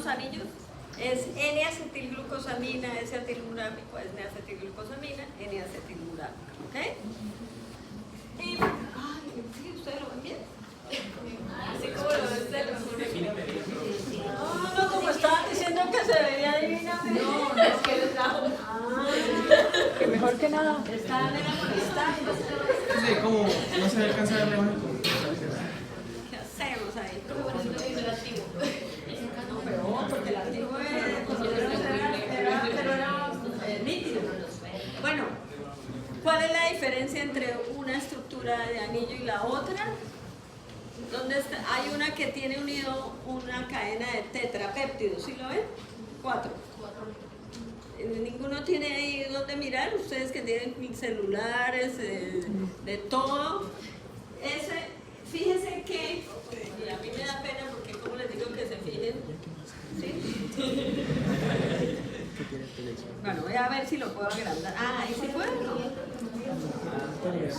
anillos es N-acetilglucosamina, S-acetilmurámico, es N-acetilglucosamina, N-acetilmurámico, ¿ok? Y, ay, ¿sí? ¿Ustedes lo ven bien? Así como lo ven ustedes. No, como estaban diciendo que se veía divinamente. No, es que les trajo. Que mejor que nada. Estaban molestando. Sí, como no se alcanza a ver la imagen. ¿Qué hacemos ahí? ¿Cómo por eso no dice el antiguo? No, peor, porque el antiguo era nítido. Bueno, ¿cuál es la diferencia entre una estructura de anillo y la otra? ¿Dónde está? Hay una que tiene unido una cadena de tetrapéptidos, ¿sí lo ven? 4. Ninguno tiene ahí donde mirar, ustedes que tienen celulares, de todo. Fíjense que, y a mí me da pena porque como les digo que se fijen, ¿sí? Bueno, voy a ver si lo puedo agrandar. Ah, ahí sí puede, ¿no?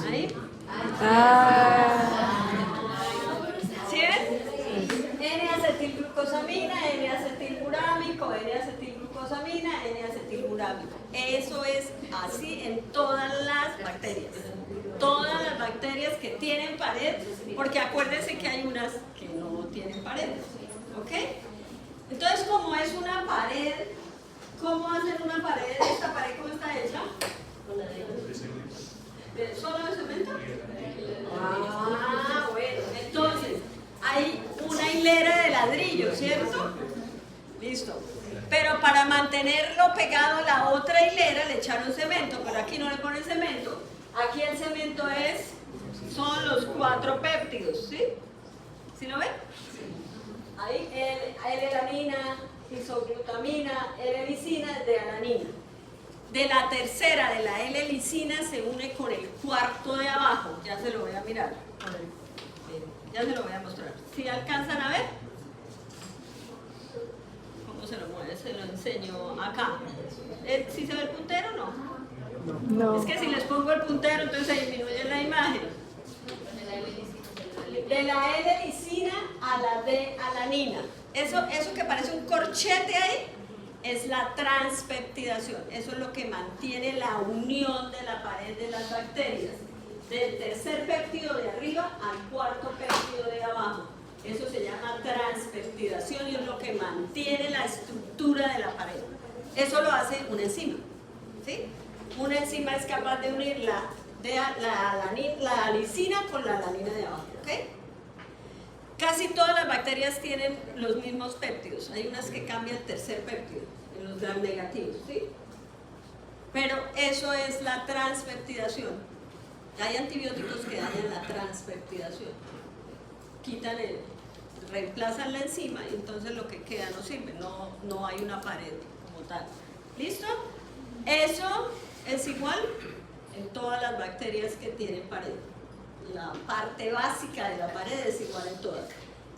Ahí. ¿Sí ven? N-acetilglucosamina, N-acetilmurámico, N-acetilglucosamina, N-acetilmurámico. Eso es así en todas las bacterias. Todas las bacterias que tienen pared, porque acuérdense que hay unas que no tienen paredes, ¿ok? Entonces, como es una pared, ¿cómo hacer una pared? ¿Esta pared cómo está hecha? ¿Solo de cemento? Ah, bueno, entonces hay una hilera de ladrillo, ¿cierto? Listo. Pero para mantenerlo pegado a la otra hilera le echaron cemento, pero aquí no le ponen cemento. Aquí el cemento son los 4 péptidos, ¿sí? ¿Sí lo ven? Ahí L-alanina, isoglutamina, L-lisina de alanina. De la tercera, de la L-lisina, se une con el cuarto de abajo. Ya se lo voy a mirar. Ya se lo voy a mostrar. ¿Sí alcanzan a ver? ¿Cómo se lo mueve? Se lo enseño acá. ¿Sí se ve el puntero o no? No. Es que si les pongo el puntero, entonces se disminuye la imagen. De la L-lisina a la D-alanina. Eso que parece un corchete ahí es la transpeptidación. Eso es lo que mantiene la unión de la pared de las bacterias. Del tercer péptido de arriba al cuarto péptido de abajo. Eso se llama transpeptidación y es lo que mantiene la estructura de la pared. Eso lo hace una enzima, ¿sí? Una enzima es capaz de unir la lisina con la alanina de abajo, ¿ok? Casi todas las bacterias tienen los mismos péptidos. Hay unas que cambian el tercer péptido, en los gram negativos, ¿sí? Pero eso es la transpeptidación. Hay antibióticos que dañan la transpeptidación. Reemplazan la enzima y entonces lo que queda no sirve, no hay una pared como tal. ¿Listo? Eso es igual en todas las bacterias que tienen pared. La parte básica de la pared es igual en todas.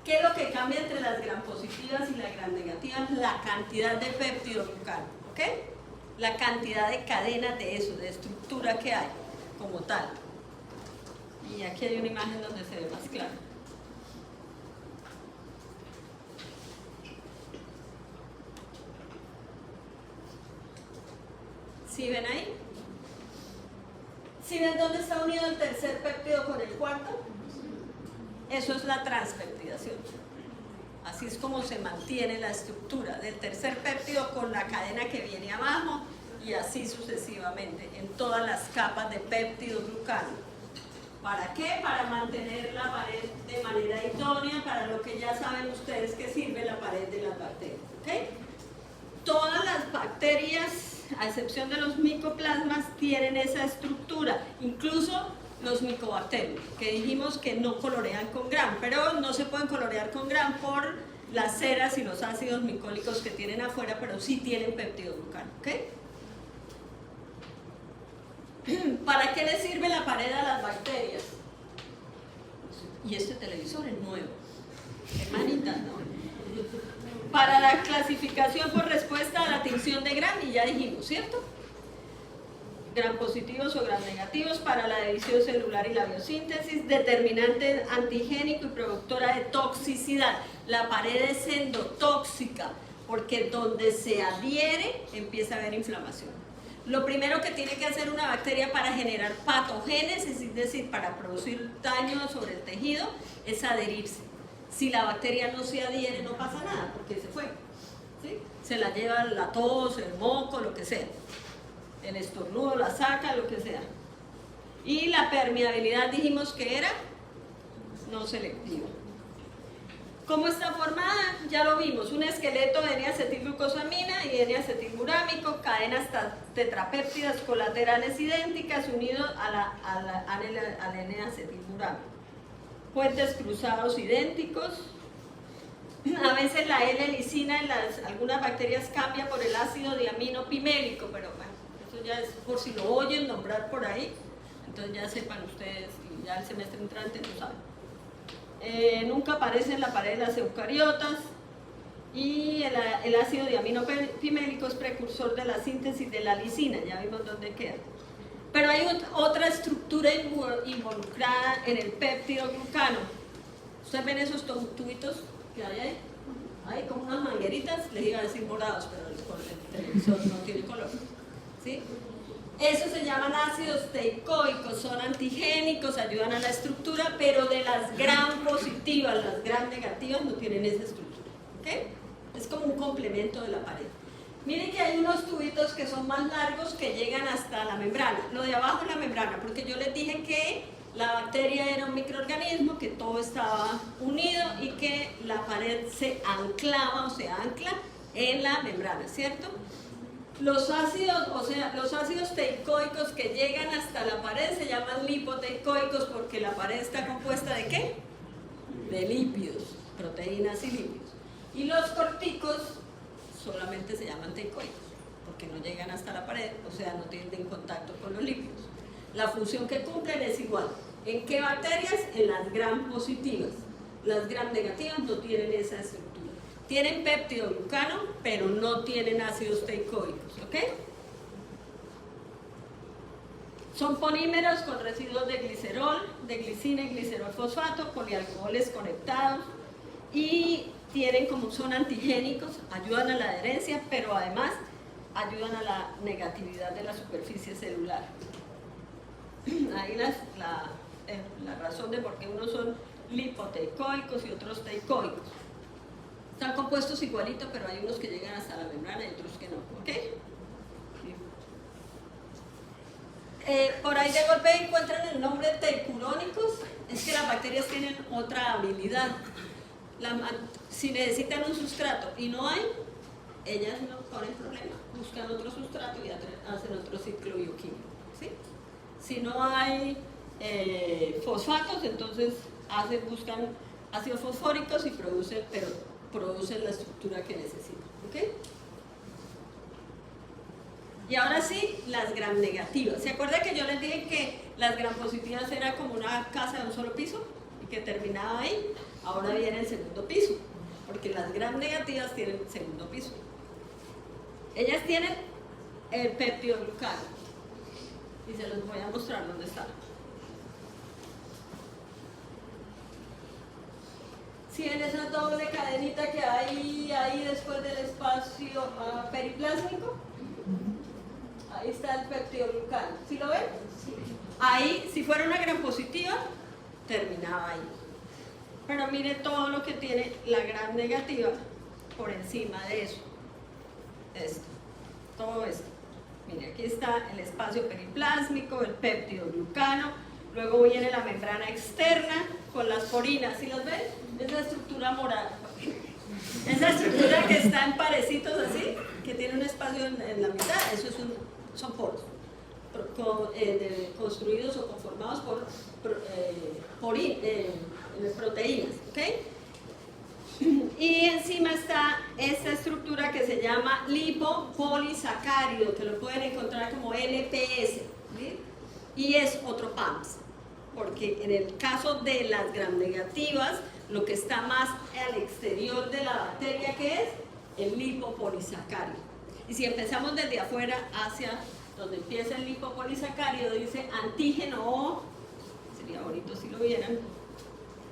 ¿Qué es lo que cambia entre las gram positivas y las gram negativas? La cantidad de péptidoglucano, ¿ok? La cantidad de cadenas de eso, de estructura que hay como tal. Y aquí hay una imagen donde se ve más claro. ¿Sí ven ahí? ¿Sí ven dónde está unido el tercer péptido con el cuarto? Eso es la transpeptidación. Así es como se mantiene la estructura del tercer péptido con la cadena que viene abajo y así sucesivamente en todas las capas de péptidoglucano. ¿Para qué? Para mantener la pared de manera idónea, para lo que ya saben ustedes que sirve la pared de las bacterias, ¿ok? Todas las bacterias, a excepción de los micoplasmas, tienen esa estructura, incluso los micobacterios, que dijimos que no colorean con gram, pero no se pueden colorear con gram por las ceras y los ácidos micólicos que tienen afuera, pero sí tienen peptidoglucano, ¿ok? ¿Para qué le sirve la pared a las bacterias? Y este televisor es nuevo, hermanita, ¿no? Para la clasificación por respuesta a la tinción de Gram, y ya dijimos, ¿cierto? Gram positivos o gram negativos para la división celular y la biosíntesis, determinante antigénico y productora de toxicidad. La pared es endotóxica, porque donde se adhiere empieza a haber inflamación. Lo primero que tiene que hacer una bacteria para generar patogénesis, es decir, para producir daño sobre el tejido, es adherirse. Si la bacteria no se adhiere, no pasa nada, porque se fue, ¿sí? Se la lleva la tos, el moco, lo que sea. El estornudo la saca, lo que sea. Y la permeabilidad dijimos que era no selectiva. ¿Cómo está formada? Ya lo vimos, un esqueleto de N-acetilglucosamina y N-acetilmurámico, cadenas tetrapéptidas colaterales idénticas unidos al N-acetilmurámico. Puentes cruzados idénticos. A veces la L-lisina en algunas bacterias cambia por el ácido diamino-pimélico, pero bueno, eso ya es por si lo oyen nombrar por ahí, entonces ya sepan ustedes y ya el semestre entrante lo saben. Nunca aparece en la pared de las eucariotas y el ácido diamino-pimélico es precursor de la síntesis de la lisina, ya vimos dónde queda. Pero hay otra estructura involucrada en el péptido glucano. ¿Ustedes ven esos tubitos que hay ahí? Hay como unas mangueritas, les iba a decir morados, pero el televisor no tiene color, ¿sí? Esos se llaman ácidos teicoicos, son antigénicos, ayudan a la estructura, pero de las gram positivas, las gram negativas no tienen esa estructura, ¿ok? Es como un complemento de la pared. Miren que hay unos tubitos que son más largos que llegan hasta la membrana. Lo de abajo es la membrana, porque yo les dije que la bacteria era un microorganismo, que todo estaba unido y que la pared se anclaba o se ancla en la membrana, ¿cierto? Los ácidos, o sea, los ácidos teicoicos que llegan hasta la pared se llaman lipoteicoicos porque la pared está compuesta ¿de qué? De lípidos, proteínas y lípidos. Y los corticos solamente se llaman teicoicos porque no llegan hasta la pared, o sea, no tienen contacto con los lípidos. La función que cumplen es igual. ¿En qué bacterias? En las gram positivas. Las gram negativas no tienen esa estructura. Tienen péptido glucano, pero no tienen ácidos teicoicos, ¿ok? Son polímeros con residuos de glicerol, de glicina y glicerol fosfato, polialcoholes conectados y tienen como son antigénicos, ayudan a la adherencia, pero además ayudan a la negatividad de la superficie celular. Ahí la razón de por qué unos son lipoteicoicos y otros teicoicos. Están compuestos igualitos, pero hay unos que llegan hasta la membrana y otros que no, ¿ok? Por ahí de golpe encuentran el nombre teicurónicos, es que las bacterias tienen otra habilidad. Si necesitan un sustrato y no hay, ellas no ponen problema, buscan otro sustrato y hacen otro ciclo bioquímico, ¿sí? Si no hay fosfatos, entonces buscan ácidos fosfóricos y producen la estructura que necesitan, ¿ok? Y ahora sí, las gram negativas. ¿Se acuerda que yo les dije que las gram positivas era como una casa de un solo piso y que terminaba ahí? Ahora viene el segundo piso, porque las gram negativas tienen segundo piso. Ellas tienen el peptidoglucano y se los voy a mostrar dónde está. Si ven esa doble cadenita que hay ahí después del espacio periplásmico, ahí está el peptidoglucano. ¿Sí lo ven? Sí. Ahí, si fuera una gram positiva, terminaba ahí. Pero mire todo lo que tiene la gram negativa por encima de eso. Esto, todo esto. Mire, aquí está el espacio periplásmico, el peptidoglucano, luego viene la membrana externa con las porinas. ¿Sí los ven? Esa estructura morada. Esa estructura que está en parecitos así, que tiene un espacio en la mitad, eso son poros construidos o conformados por proteínas, ¿ok? Y encima está esta estructura que se llama lipopolisacárido, que lo pueden encontrar como LPS, ¿sí? Y es otro PAMS, porque en el caso de las gram negativas, lo que está más al exterior de la bacteria, que es el lipopolisacárido. Y si empezamos desde afuera hacia donde empieza el lipopolisacárido, dice antígeno O, sería bonito si lo vieran,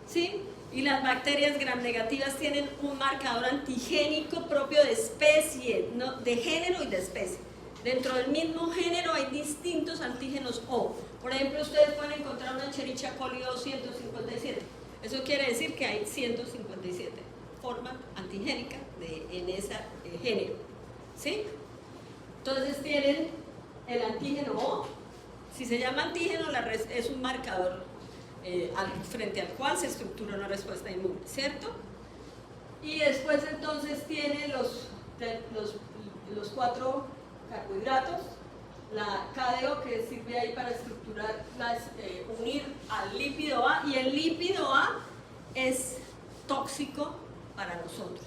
¿sí? Y las bacterias gram negativas tienen un marcador antigénico propio de especie, ¿no? De género y de especie. Dentro del mismo género hay distintos antígenos O. Por ejemplo, ustedes pueden encontrar una Escherichia coli O157. Eso quiere decir que hay 157 formas antigénicas en ese género. ¿Sí? Entonces tienen el antígeno O. Si se llama antígeno, es un marcador frente al cual se estructura una respuesta inmune, ¿cierto? Y después entonces tiene los 4 carbohidratos, la KDO que sirve ahí para estructurar, unir al lípido A, y el lípido A es tóxico para nosotros,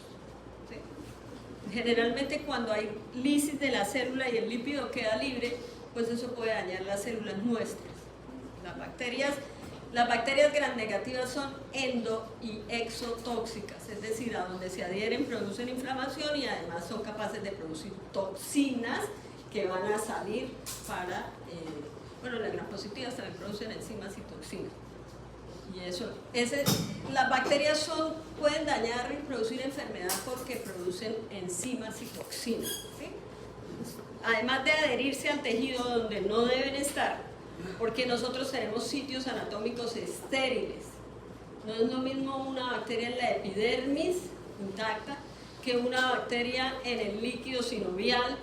¿sí? Generalmente cuando hay lisis de la célula y el lípido queda libre, pues eso puede dañar las células nuestras. Las bacterias gram negativas son endo y exotóxicas, es decir, a donde se adhieren producen inflamación y además son capaces de producir toxinas que van a salir para, las gram positivas también producen enzimas y toxinas. Y las bacterias pueden dañar y producir enfermedad porque producen enzimas y toxinas, ¿sí? Además de adherirse al tejido donde no deben estar, porque nosotros tenemos sitios anatómicos estériles. No es lo mismo una bacteria en la epidermis intacta que una bacteria en el líquido sinovial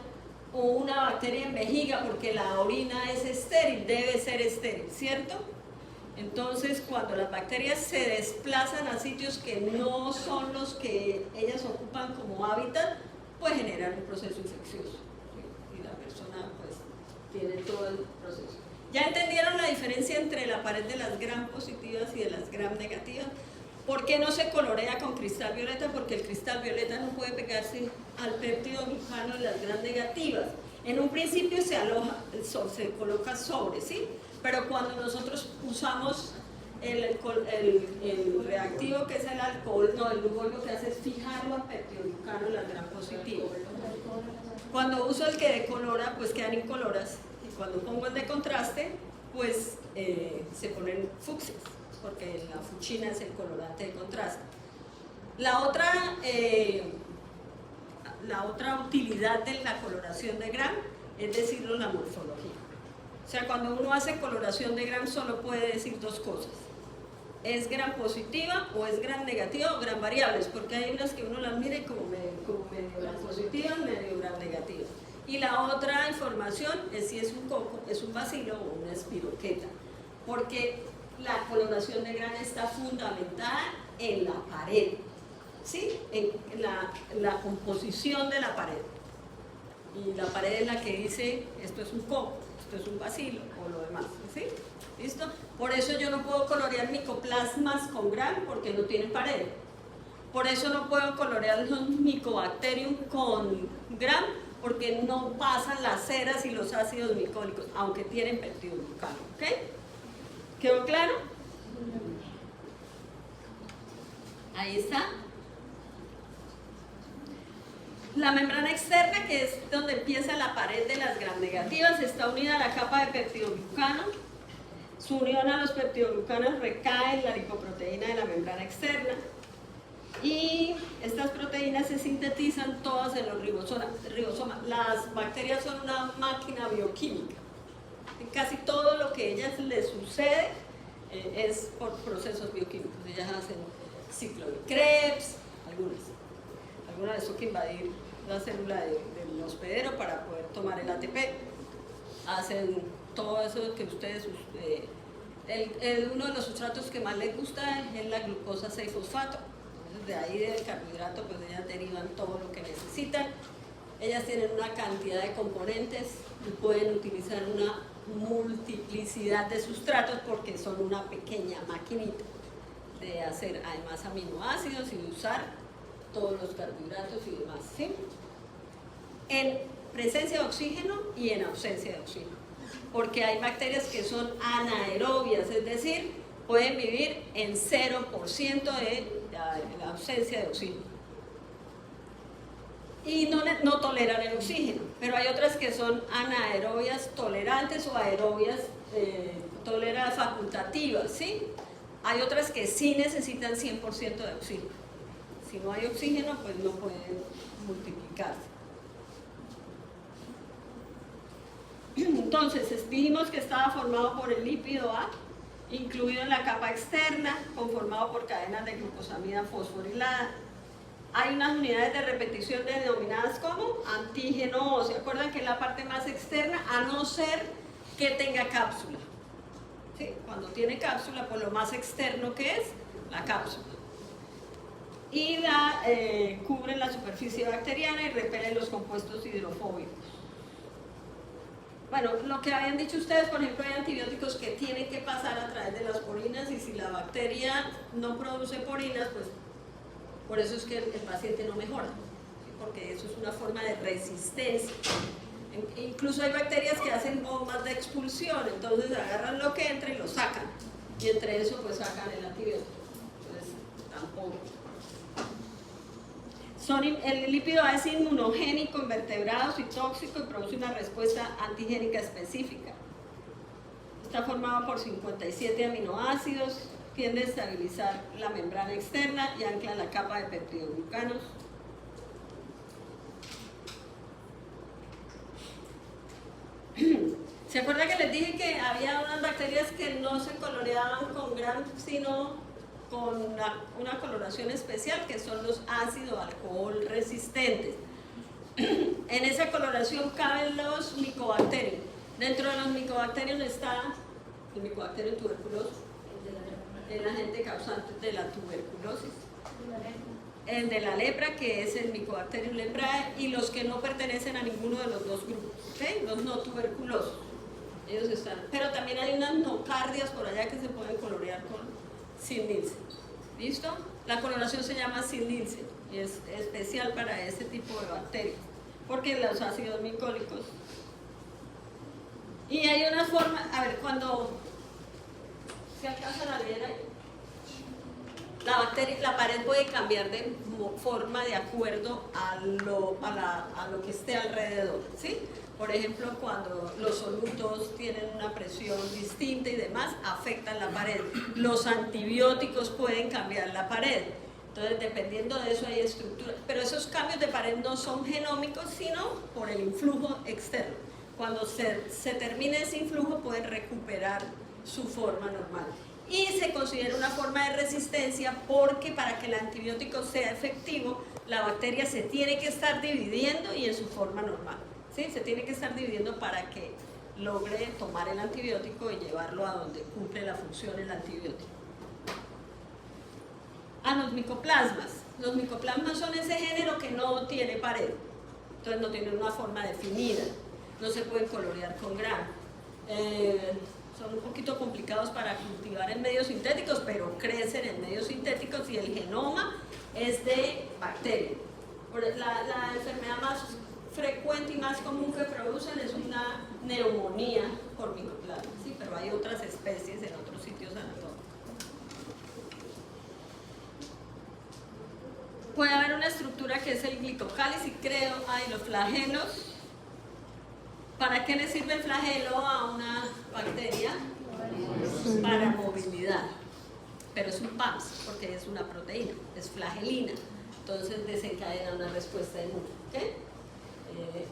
o una bacteria en vejiga, porque la orina es estéril, debe ser estéril, ¿cierto? Entonces, cuando las bacterias se desplazan a sitios que no son los que ellas ocupan como hábitat, pues generan un proceso infeccioso, ¿sí? Y la persona pues tiene todo el proceso. ¿Ya entendieron la diferencia entre la pared de las gram positivas y de las gram negativas? ¿Por qué no se colorea con cristal violeta? Porque el cristal violeta no puede pegarse al péptido glucano de las gram negativas. En un principio se coloca sobre, ¿sí? Pero cuando nosotros usamos el reactivo que es el alcohol, el glucol lo que hace es fijarlo al péptido glucano de las gram positivas. Cuando uso el que decolora, pues quedan incoloras. Cuando pongo el de contraste, pues se ponen fucsias, porque la fuchina es el colorante de contraste. La otra utilidad de la coloración de gram es decirlo la morfología. O sea, cuando uno hace coloración de gram solo puede decir dos cosas. ¿Es gram positiva o es gram negativa o gram variables? Porque hay unas que uno las mira y como medio gram positiva, medio gram negativa. Y la otra información es si es un coco, es un bacilo o una espiroqueta, porque la coloración de gram está fundamentada en la pared, ¿sí? En la composición de la pared. Y la pared es la que dice, esto es un coco, esto es un bacilo o lo demás, ¿sí? ¿Listo? Por eso yo no puedo colorear micoplasmas con gram porque no tienen pared. Por eso no puedo colorear los micobacterium con gram porque no pasan las ceras y los ácidos micólicos, aunque tienen peptidoglucano, ¿ok? ¿Quedó claro? Ahí está. La membrana externa, que es donde empieza la pared de las gram negativas, está unida a la capa de peptidoglucano. Su unión a los peptidoglucanos recae en la lipoproteína de la membrana externa. Y estas proteínas se sintetizan todas en los ribosomas. Las bacterias son una máquina bioquímica. Casi todo lo que a ellas les sucede es por procesos bioquímicos. Ellas hacen ciclo de Krebs, algunas les toca invadir la célula del hospedero para poder tomar el ATP. Hacen todo eso que ustedes... uno de los sustratos que más les gusta es la glucosa 6-fosfato. De ahí del carbohidrato, pues ellas derivan todo lo que necesitan. Ellas tienen una cantidad de componentes y pueden utilizar una multiplicidad de sustratos porque son una pequeña maquinita de hacer además aminoácidos y de usar todos los carbohidratos y demás, ¿sí? En presencia de oxígeno y en ausencia de oxígeno, porque hay bacterias que son anaerobias, es decir, pueden vivir en 0% de la ausencia de oxígeno y no toleran el oxígeno, pero hay otras que son anaerobias tolerantes o aerobias toleradas facultativas, ¿sí? Hay otras que sí necesitan 100% de oxígeno. Si no hay oxígeno, pues no pueden multiplicarse. Entonces, dijimos que estaba formado por el lípido A, incluido en la capa externa, conformado por cadenas de glucosamida fosforilada. Hay unas unidades de repetición denominadas como antígeno O. ¿Se acuerdan que es la parte más externa? A no ser que tenga cápsula. ¿Sí? Cuando tiene cápsula, pues lo más externo que es la cápsula. Y cubre la superficie bacteriana y repele los compuestos hidrofóbicos. Bueno, lo que habían dicho ustedes, por ejemplo, hay antibióticos que tienen que pasar a través de las porinas y si la bacteria no produce porinas, pues por eso es que el paciente no mejora, ¿sí? Porque eso es una forma de resistencia. Incluso hay bacterias que hacen bombas de expulsión, entonces agarran lo que entra y lo sacan, y entre eso pues sacan el antibiótico. Entonces tampoco. El lípido A es inmunogénico en vertebrados y tóxico y produce una respuesta antigénica específica. Está formado por 57 aminoácidos, tiende a estabilizar la membrana externa y ancla la capa de peptidoglucanos. ¿Se acuerdan que les dije que había unas bacterias que no se coloreaban con Gram, sino con una coloración especial, que son los ácido alcohol resistentes? En esa coloración caben los micobacterios. Dentro de los micobacterios está el micobacterio tuberculoso, el agente causante de la tuberculosis, el de la lepra, que es el Mycobacterium leprae, y los que no pertenecen a ninguno de los dos grupos, ¿okay? Los no tuberculosos, ellos están, pero también hay unas nocardias por allá que se pueden colorear con Sid-Nielsen. ¿Listo? La coloración se llama Sid-Nielsen y es especial para este tipo de bacterias, porque los ácidos micólicos. Y hay una forma, a ver, cuando se alcanza a leer ahí, la pared puede cambiar de forma de acuerdo a lo que esté alrededor, ¿sí? Por ejemplo, cuando los solutos tienen una presión distinta y demás, afectan la pared. Los antibióticos pueden cambiar la pared. Entonces, dependiendo de eso hay estructuras. Pero esos cambios de pared no son genómicos, sino por el influjo externo. Cuando se termine ese influjo, pueden recuperar su forma normal. Y se considera una forma de resistencia porque para que el antibiótico sea efectivo, la bacteria se tiene que estar dividiendo y en su forma normal. ¿Sí? Se tiene que estar dividiendo para que logre tomar el antibiótico y llevarlo a donde cumple la función el antibiótico. Los micoplasmas. Los micoplasmas son ese género que no tiene pared, entonces no tienen una forma definida, no se pueden colorear con Gram. Son un poquito complicados para cultivar en medios sintéticos, pero crecen en medios sintéticos y el genoma es de bacteria. La enfermedad más frecuente y más común que producen es una neumonía por micoplasma, ¿sí? Pero hay otras especies en otros sitios anatómicos. Puede haber una estructura que es el glicocálice y creo, los flagelos. ¿Para qué le sirve el flagelo a una bacteria? Para movilidad. Pero es un PAMS, porque es una proteína, es flagelina. Entonces desencadena una respuesta inmune. ¿Okay?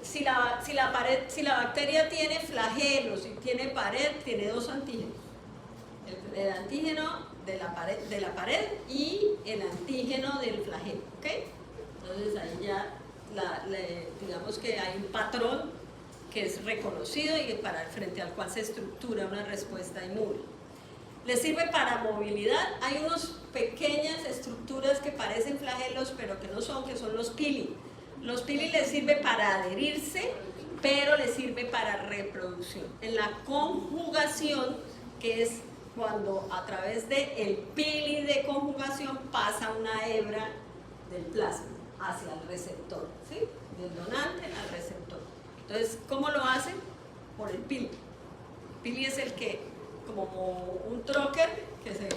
Si la bacteria tiene flagelos y tiene pared, tiene dos antígenos. El antígeno de la pared y el antígeno del flagelo. ¿Okay? Entonces ahí ya digamos que hay un patrón que es reconocido y frente al cual se estructura una respuesta inmune. Le sirve para movilidad. Hay unas pequeñas estructuras que parecen flagelos, pero que no son, que son los pili. Los pili les sirve para adherirse, pero les sirve para reproducción. En la conjugación, que es cuando a través del pili de conjugación pasa una hebra del plasma hacia el receptor, ¿sí? Del donante al receptor. Entonces, ¿cómo lo hacen? Por el pili. El pili es el que, como un trocker, que se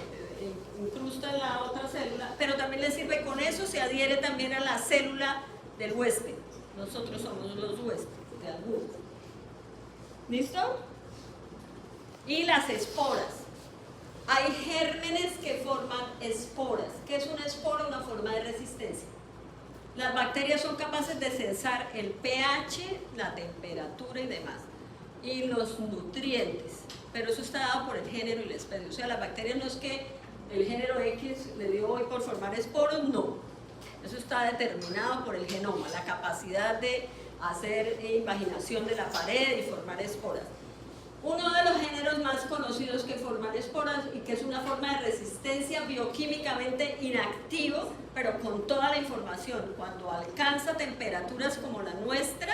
incrusta en la otra célula, pero también le sirve con eso, se adhiere también a la célula del huésped. Nosotros somos los huéspedes de algunos. ¿Listo? Y las esporas. hay gérmenes que forman esporas. ¿Qué es una espora? Una forma de resistencia. Las bacterias son capaces de sensar el pH, la temperatura y demás, y los nutrientes, pero eso está dado por el género y la especie. O sea, las bacterias no es que el género X le dio hoy por formar esporos, no. Eso está determinado por el genoma, la capacidad de hacer invaginación de la pared y formar esporas. Uno de los géneros más conocidos que forman esporas y que es una forma de resistencia bioquímicamente inactivo, pero con toda la información, cuando alcanza temperaturas como la nuestra,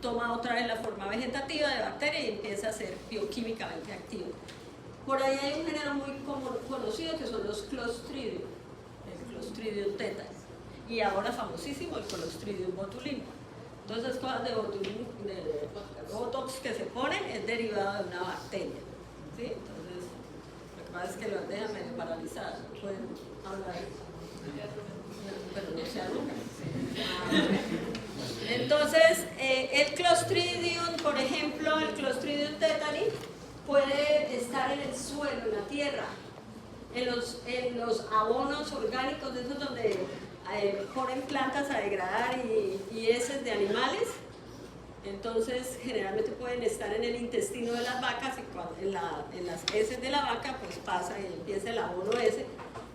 toma otra vez la forma vegetativa de bacteria y empieza a ser bioquímicamente activo. Por ahí hay un género muy conocido que son los Clostridium, el Clostridium tetanus, y ahora famosísimo el Clostridium botulinum. Todas esas cosas de botox que se ponen es derivado de una bacteria, ¿sí? Entonces, lo que pasa es que los dejan medio paralizados, no pueden hablar, pero no se arrugan. Entonces, el Clostridium, por ejemplo, el Clostridium tetani puede estar en el suelo, en la tierra, en los abonos orgánicos, de esos donde ponen plantas a degradar y heces de animales. Entonces generalmente pueden estar en el intestino de las vacas y cuando en las heces de la vaca pues pasa y empieza el abono ese.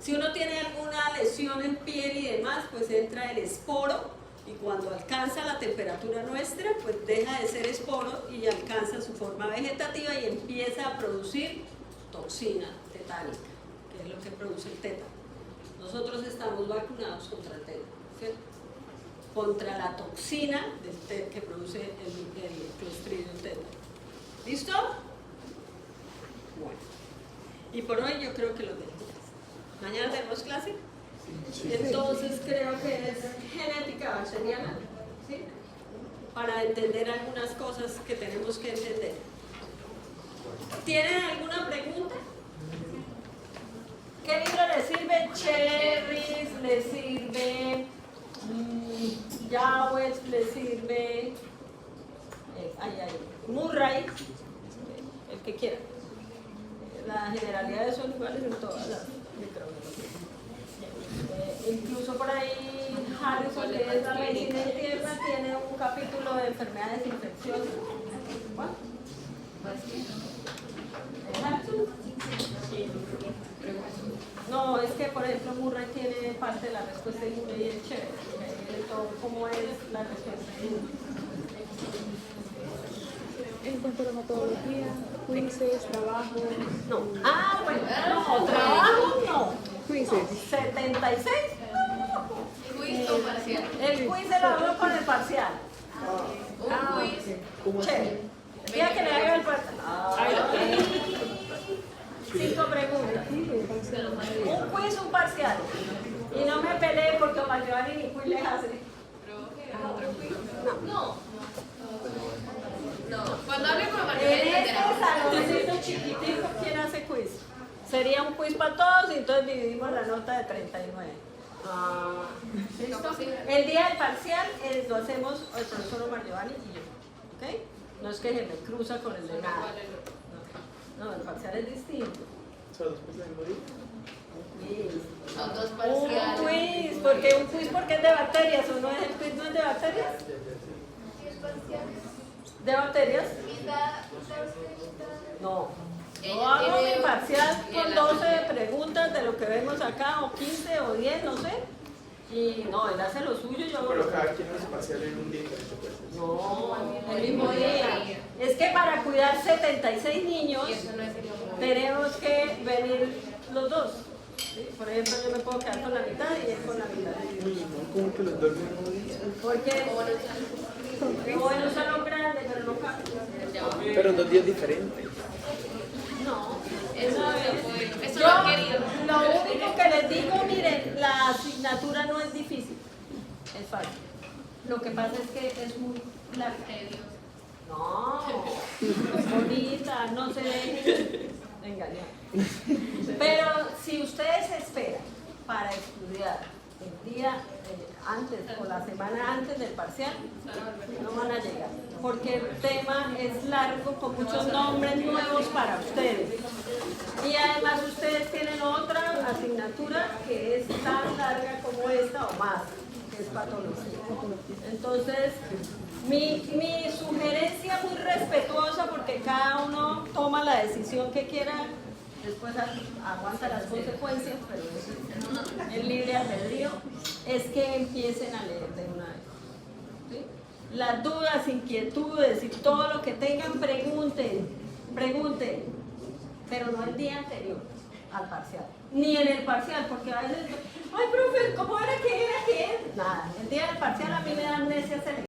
Si uno tiene alguna lesión en piel y demás, pues entra el esporo y cuando alcanza la temperatura nuestra pues deja de ser esporo y alcanza su forma vegetativa y empieza a producir toxina tetánica, que es lo que produce el tétano. Nosotros estamos vacunados contra el tétano, ¿cierto? Contra la toxina que produce el Clostridium tetani. ¿Listo? Bueno. Y por hoy yo creo que lo dejo. ¿Mañana tenemos clase? Sí. Entonces creo que es genética bacteriana, ¿sí? Para entender algunas cosas que tenemos que entender. ¿Tienen alguna pregunta? ¿Qué libro le sirve? Cherries, le sirve Jowett, le sirve Murray, el que quiera. Las generalidades son iguales en todas las microbiologías. Incluso por ahí Harrison, que es la medicina en tierra, tiene un capítulo de enfermedades infecciosas. ¿Cuál? ¿Harrison? Sí. No, es que por ejemplo Murray tiene parte de la respuesta inmune y es chévere, cómo es la respuesta inmune. En cuanto a la metodología, quizzes, trabajos. No. Ah, bueno, no, trabajo no. Quizzes. 76. Quiz o parcial. El quiz se lo hago con el parcial. Un quiz. ¿Cómo así? Chévere. Mira que le haga el parcial. 5 preguntas. Un quiz, un parcial. Y no me peleé porque Omar Giovanni ni quiz les hace. ¿Otro quiz? No. Cuando hable con Omar En Giovanni, este saloncito chiquitico, ¿quién hace quiz? Sería un quiz para todos y entonces dividimos la nota de 39. ¿Listo? El día del parcial lo hacemos el profesor Omar Giovanni y yo. ¿Ok? No es que se me cruza con el de nada. No, el parcial es distinto. ¿Son dos cosas en morir? Son dos Un parciales. quiz, porque es de bacterias, ¿o no es el quiz no es de bacterias? ¿De bacterias? No. Yo hago mi parcial con 12 preguntas de lo que vemos acá, o 15 o 10, no sé. Y no, él hace lo suyo, yo hago Pero lo cada mío. quien hace parcial en un día diferente, pues. No, el mismo día. Es que para cuidar 76 niños Y eso no es el mismo. tenemos que venir los dos. ¿Sí? Por ejemplo, yo me puedo quedar con la mitad y él con la mitad. Uy, no, como que los dos mismos días. Porque bueno, salón grande, pero no cabe. Pero en 2 días diferentes. No, Eso una no se vez. puede. Eso Yo, no he querido. lo único que les digo, miren, la asignatura no es difícil, es fácil. Lo que pasa es que es muy larga. No, es bonita, no se dejen engañar. Pero si ustedes esperan para estudiar el día antes o la semana antes del parcial, no van a llegar, porque el tema es largo con muchos nombres nuevos para ustedes. Y además ustedes tienen otra asignatura que es tan larga como esta o más, que es patología. Entonces, mi sugerencia muy respetuosa, porque cada uno toma la decisión que quiera, después aguanta las consecuencias, pero es el libre albedrío, es que empiecen a leer de una vez. ¿Sí? Las dudas, inquietudes y todo lo que tengan, pregunten, pero no el día anterior al parcial, ni en el parcial, porque a veces, ay, profe, ¿cómo era que era que es? Nada, el día del parcial a mí me da amnesia selectiva.